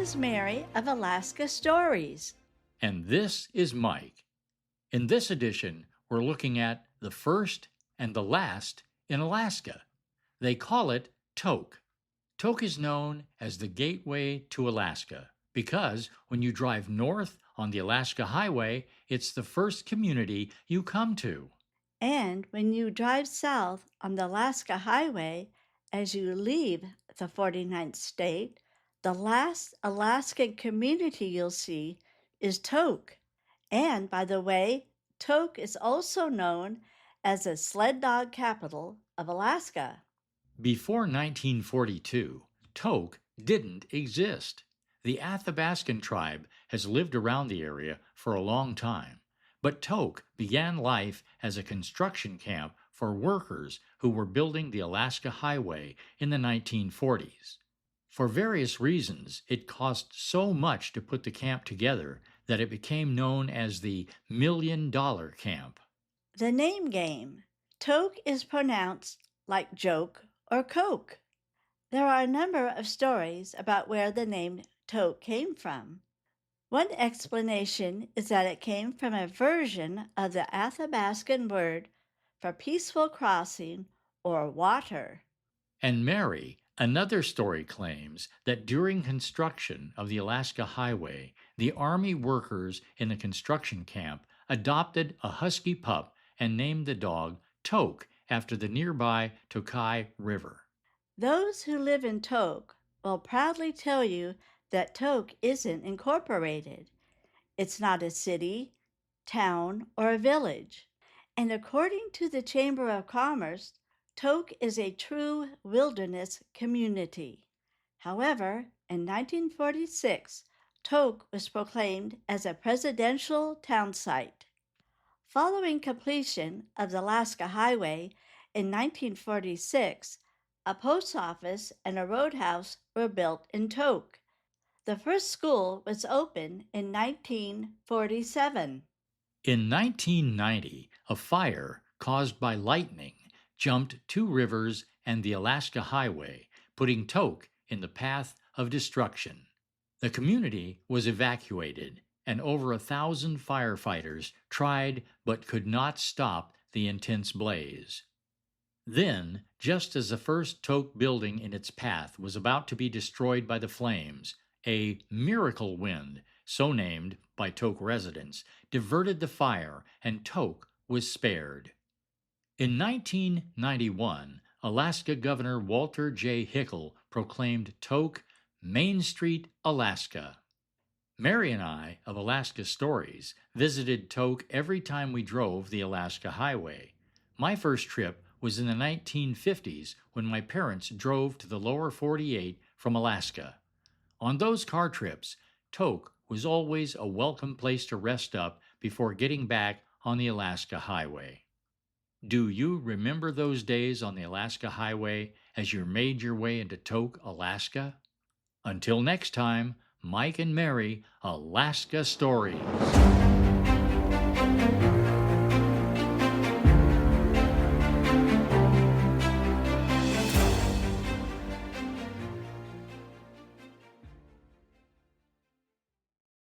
is Mary of Alaska Stories. And this is Mike. In this edition, we're looking at the first and the last in Alaska. They call it Tok. Tok is known as the gateway to Alaska because when you drive north on the Alaska Highway, it's the first community you come to. And when you drive south on the Alaska Highway, as you leave the 49th state, the last Alaskan community you'll see is Tok. And by the way, Tok is also known as the sled dog capital of Alaska. Before 1942, Tok didn't exist. The Athabaskan tribe has lived around the area for a long time, but Tok began life as a construction camp for workers who were building the Alaska Highway in the 1940s. For various reasons, it cost so much to put the camp together that it became known as the $1 Million Camp. The name game. Tok is pronounced like joke or coke. There are a number of stories about where the name Tok came from. One explanation is that it came from a version of the Athabaskan word for peaceful crossing or water. And Mary, another story claims that during construction of the Alaska Highway, the Army workers in the construction camp adopted a husky pup and named the dog Tok after the nearby Tokai River. Those who live in Tok will proudly tell you that Tok isn't incorporated. It's not a city, town, or a village. And according to the Chamber of Commerce, Tok is a true wilderness community. However, in 1946, Tok was proclaimed as a presidential town site. Following completion of the Alaska Highway in 1946, a post office and a roadhouse were built in Tok. The first school was opened in 1947. In 1990, a fire caused by lightning jumped two rivers and the Alaska Highway, putting Tok in the path of destruction. The community was evacuated, and over 1,000 firefighters tried but could not stop the intense blaze. Then, just as the first Tok building in its path was about to be destroyed by the flames, a miracle wind, so named by Tok residents, diverted the fire and Tok was spared. In 1991, Alaska Governor Walter J. Hickel proclaimed Tok Main Street, Alaska. Mary and I of Alaska Stories visited Tok every time we drove the Alaska Highway. My first trip was in the 1950s when my parents drove to the lower 48 from Alaska. On those car trips, Tok was always a welcome place to rest up before getting back on the Alaska Highway. Do you remember those days on the Alaska Highway as you made your way into Tok, Alaska? Until next time, Mike and Mary, Alaska Stories.